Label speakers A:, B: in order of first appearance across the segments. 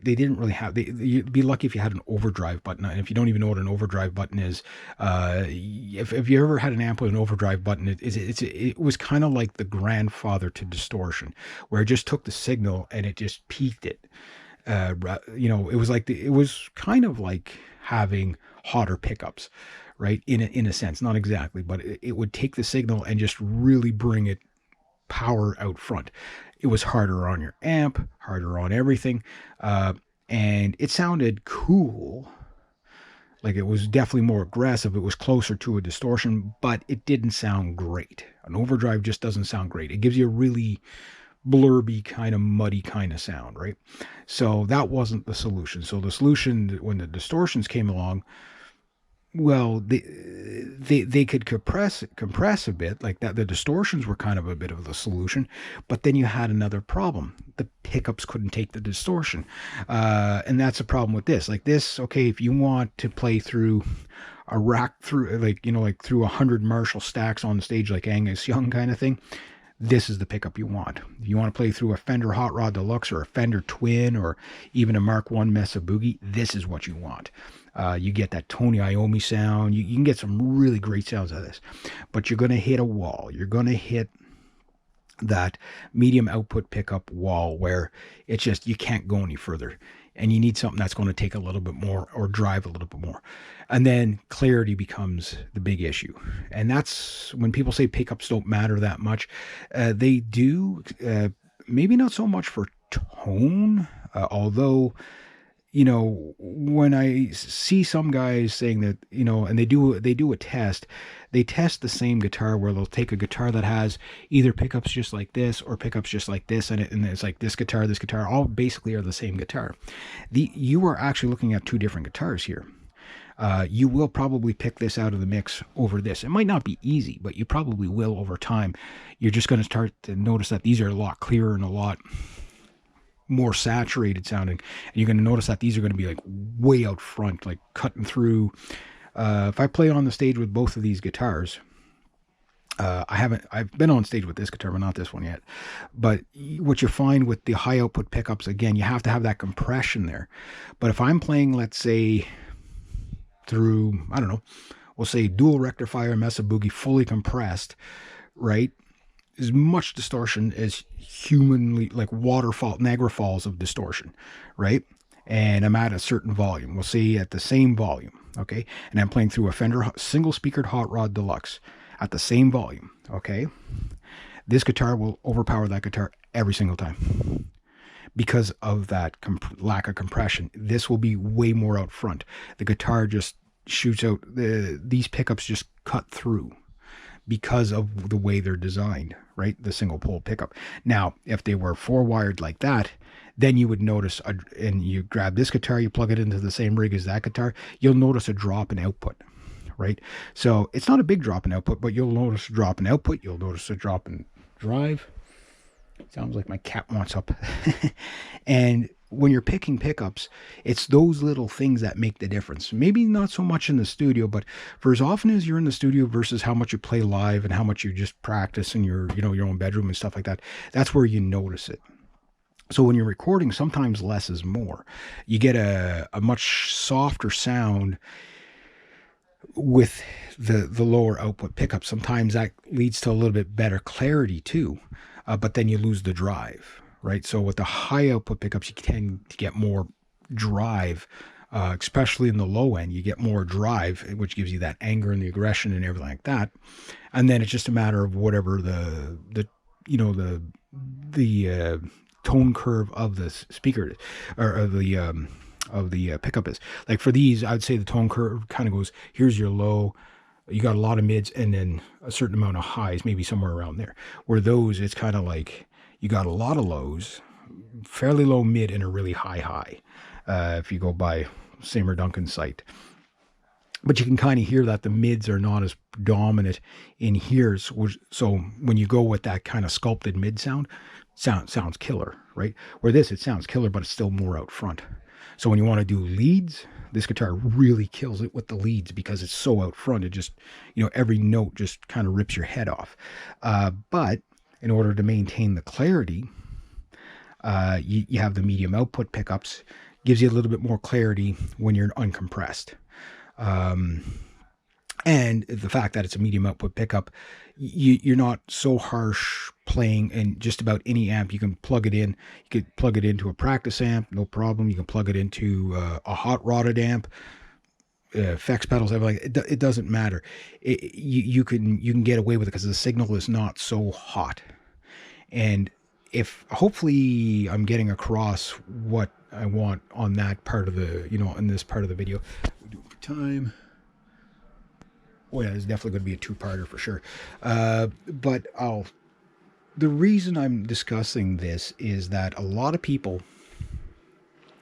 A: they didn't really have, you'd be lucky if you had an overdrive button. And if you don't even know what an overdrive button is, if you ever had an amp with an overdrive button, it was kind of like the grandfather to distortion, where it just took the signal and it just peaked it. It was like it was kind of like having hotter pickups, right? In a sense, not exactly, but it would take the signal and just really bring it power out front. It was harder on your amp, harder on everything, and it sounded cool. Like, it was definitely more aggressive. It was closer to a distortion, but it didn't sound great. An overdrive just doesn't sound great. It gives you a really blurby, kind of muddy kind of sound, right? So that wasn't the solution. So the solution, when the distortions came along, well, they could compress a bit like that. The distortions were kind of a bit of the solution, but then you had another problem. The pickups couldn't take the distortion, and that's a problem with this. Like this, okay, if you want to play through a rack, through like through 100 Marshall stacks on the stage, like Angus Young kind of thing, this is the pickup you want. If you want to play through a Fender Hot Rod Deluxe or a Fender Twin or even a Mark I Mesa Boogie, this is what you want. You get that Tony Iommi sound. You can get some really great sounds out of this. But you're going to hit a wall. You're going to hit that medium output pickup wall where it's just, you can't go any further. And you need something that's going to take a little bit more or drive a little bit more. And then clarity becomes the big issue. And that's when people say pickups don't matter that much. They do, maybe not so much for tone, although, when I see some guys saying that, and they do a test, they test the same guitar where they'll take a guitar that has either pickups just like this or pickups just like this, and it's like this guitar, all basically are the same guitar. You are actually looking at two different guitars here. You will probably pick this out of the mix over this. It might not be easy, but you probably will over time. You're just going to start to notice that these are a lot clearer and a lot more saturated sounding, and you're going to notice that these are going to be like way out front, like cutting through. If I play on the stage with both of these guitars, I've been on stage with this guitar, but not this one yet. But what you find with the high output pickups, again, you have to have that compression there. But if I'm playing, let's say, through, I don't know, we'll say dual rectifier Mesa Boogie fully compressed, right? As much distortion as humanly, like Niagara Falls of distortion, right? And I'm at a certain volume. We'll say at the same volume, okay? And I'm playing through a Fender single speakered Hot Rod Deluxe at the same volume, okay? This guitar will overpower that guitar every single time because of that lack of compression. This will be way more out front. The guitar just shoots out. These pickups just cut through because of the way they're designed, right? The single pole pickup. Now, if they were four wired like that, then you would notice, and you grab this guitar, you plug it into the same rig as that guitar, you'll notice a drop in output, right? So it's not a big drop in output, but you'll notice a drop in output. You'll notice a drop in drive. Sounds like my cat wants up. And when you're picking pickups, it's those little things that make the difference. Maybe not so much in the studio, but for as often as you're in the studio versus how much you play live and how much you just practice in your own bedroom and stuff like that, that's where you notice it. So when you're recording, sometimes less is more. You get a much softer sound with the lower output pickup. Sometimes that leads to a little bit better clarity too, but then you lose the drive, right? So with the high output pickups, you tend to get more drive, especially in the low end. You get more drive, which gives you that anger and the aggression and everything like that. And then it's just a matter of whatever the tone curve of the speaker or of the pickup is. Like for these, I would say the tone curve kind of goes, here's your low, you got a lot of mids and then a certain amount of highs, maybe somewhere around there. Where those, it's kind of like you got a lot of lows, fairly low mid, and a really high. If you go by Seymour Duncan's site. But you can kind of hear that the mids are not as dominant in here. So when you go with that kind of sculpted mid sounds killer, right? Where this, it sounds killer, but it's still more out front. So when you want to do leads, this guitar really kills it with the leads because it's so out front. It just, every note just kind of rips your head off. But in order to maintain the clarity, you have the medium output pickups. gives you a little bit more clarity when you're uncompressed. And the fact that it's a medium output pickup, you're not so harsh playing in just about any amp. You can plug it in. You could plug it into a practice amp, no problem. You can plug it into a hot rodded amp, effects pedals, everything. It doesn't matter. You can get away with it because the signal is not so hot. And if hopefully I'm getting across what I want on that part of the, in this part of the video. We do it for time. Oh yeah, there's definitely going to be a two-parter for sure. But the reason I'm discussing this is that a lot of people,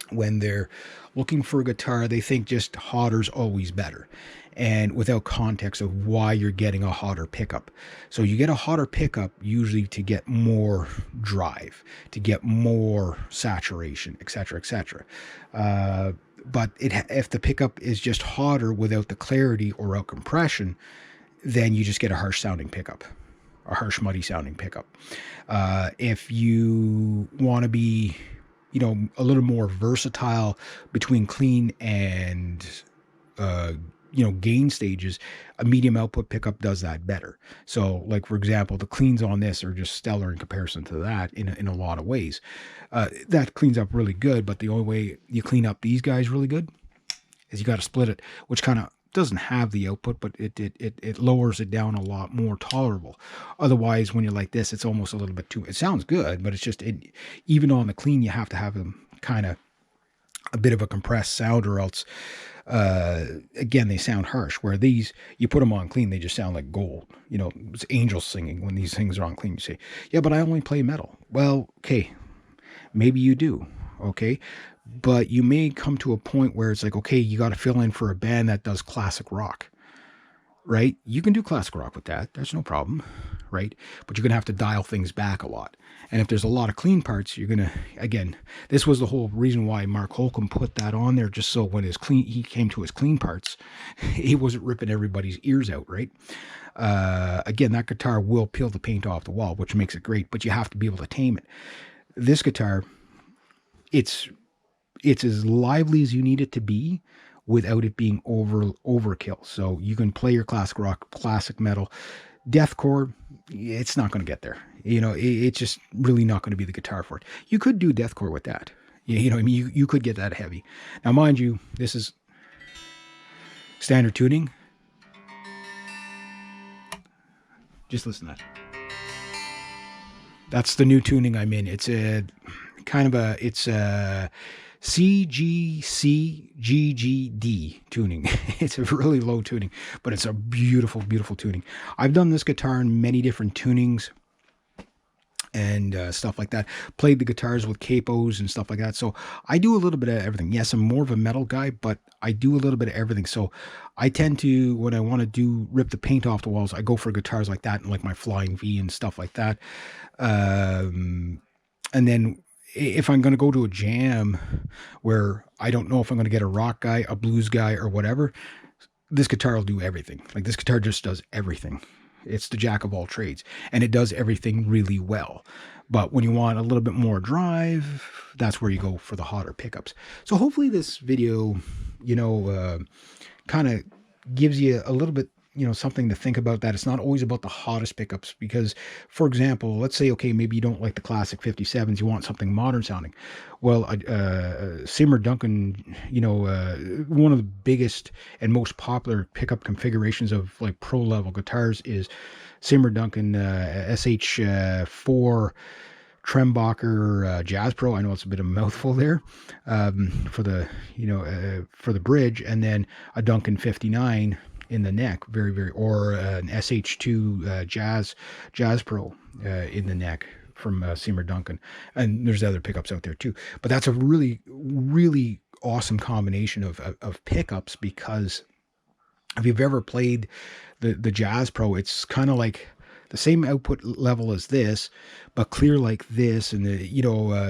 A: when they're looking for a guitar, they think just hotter's always better, and without context of why you're getting a hotter pickup. So you get a hotter pickup usually to get more drive, to get more saturation, etc., etc. But if the pickup is just hotter without the clarity or out compression, then you just get a harsh sounding pickup, a harsh, muddy sounding pickup. If you want to be, a little more versatile between clean and, gain stages, a medium output pickup does that better. So like, for example, the cleans on this are just stellar in comparison to that in a lot of ways. That cleans up really good, but the only way you clean up these guys really good is you got to split it, which kind of doesn't have the output, but it lowers it down a lot more tolerable. Otherwise, when you're like this, it's almost a little bit too, it sounds good, but it's just, even on the clean, you have to have them kind of a bit of a compressed sound, or else again, they sound harsh. Where these, you put them on clean, they just sound like gold. It's angels singing when these things are on clean. You say, yeah, but I only play metal. Well, okay, maybe you do, okay, but you may come to a point where it's like, okay, you got to fill in for a band that does classic rock, right? You can do classic rock with that. There's no problem, right? But you're going to have to dial things back a lot. And if there's a lot of clean parts, you're going to, again, this was the whole reason why Mark Holcomb put that on there, just so when he came to his clean parts, he wasn't ripping everybody's ears out, right? Again, that guitar will peel the paint off the wall, which makes it great, but you have to be able to tame it. This guitar, it's as lively as you need it to be without it being overkill. So you can play your classic rock, classic metal, deathcore. It's not going to get there. It's just really not going to be the guitar for it. You could do deathcore with that. You could get that heavy. Now, mind you, this is standard tuning. Just listen to that. That's the new tuning I'm in. It's a kind of it's a CGCGGD tuning. It's a really low tuning, but it's a beautiful, beautiful tuning. I've done this guitar in many different tunings and stuff like that. Played the guitars with capos and stuff like that. So I do a little bit of everything. Yes, I'm more of a metal guy, but I do a little bit of everything. So I tend to, when I want to rip the paint off the walls, I go for guitars like that and like my Flying V and stuff like that. And then if I'm going to go to a jam where I don't know if I'm going to get a rock guy, a blues guy, or whatever, this guitar will do everything. Like, this guitar just does everything. It's the jack of all trades, and it does everything really well. But when you want a little bit more drive, that's where you go for the hotter pickups. So hopefully this video, kind of gives you a little bit, something to think about, that it's not always about the hottest pickups. Because, for example, let's say, okay, maybe you don't like the classic 57s, you want something modern sounding. Well, Seymour Duncan, one of the biggest and most popular pickup configurations of like pro level guitars is Seymour Duncan SH4 Trembacher Jazz Pro. I know it's a bit of a mouthful there, for the bridge, and then a Duncan 59 in the neck, very, very, or an SH2 Jazz Pro in the neck from Seymour Duncan. And there's other pickups out there too. But that's a really, really awesome combination of pickups, because if you've ever played the Jazz Pro, it's kind of like the same output level as this, but clear like this. And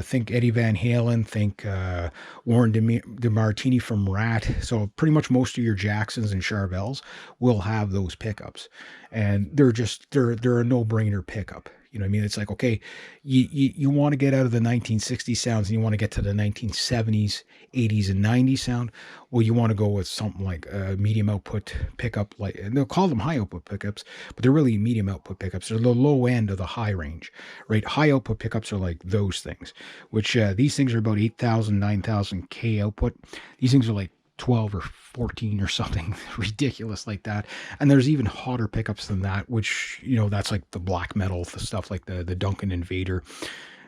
A: think Eddie Van Halen, think Warren DeMartini from Rat. So pretty much most of your Jacksons and Charvels will have those pickups, and they're a no-brainer pickup. You know what I mean? It's like, okay, you want to get out of the 1960s sounds and you want to get to the 1970s, 80s, and 90s sound. Well, you want to go with something like a medium output pickup, like, and they'll call them high output pickups, but they're really medium output pickups. They're the low end of the high range, right? High output pickups are like those things, which these things are about 8,000, 9,000 K output. These things are like 12 or 14 or something ridiculous like that. And there's even hotter pickups than that, which, that's like the black metal, the stuff like the Duncan Invader,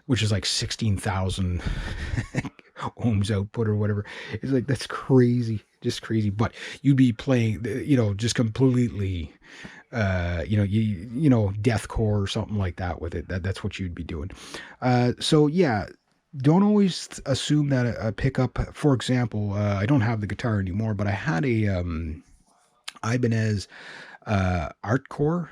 A: which is like 16,000 ohms output or whatever. It's like, that's crazy, just crazy. But you'd be playing, just completely, deathcore or something like that with it. That's what you'd be doing. So yeah, don't always assume that a pickup, for example, I don't have the guitar anymore, but I had a Ibanez Artcore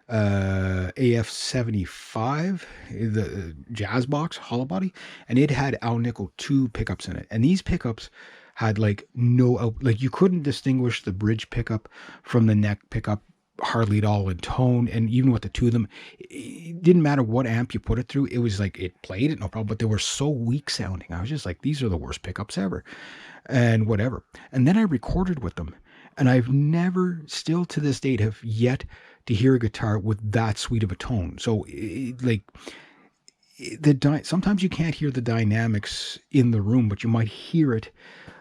A: AF75, the jazz box hollow body, and it had Al Nickel 2 pickups in it. And these pickups had like like you couldn't distinguish the bridge pickup from the neck pickup hardly at all in tone. And even with the two of them, it didn't matter what amp you put it through, it was like it played it no problem, but they were so weak sounding. I was just like, these are the worst pickups ever, and whatever. And then I recorded with them, and I've never, still to this date, have yet to hear a guitar with that sweet of a tone. So sometimes you can't hear the dynamics in the room, but you might hear it.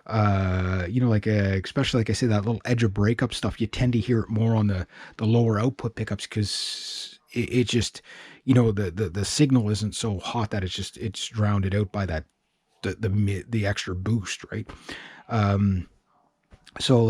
A: Especially like I say, that little edge of breakup stuff, you tend to hear it more on the lower output pickups, because it just, the signal isn't so hot that it's drowned out by that the extra boost, right? So like,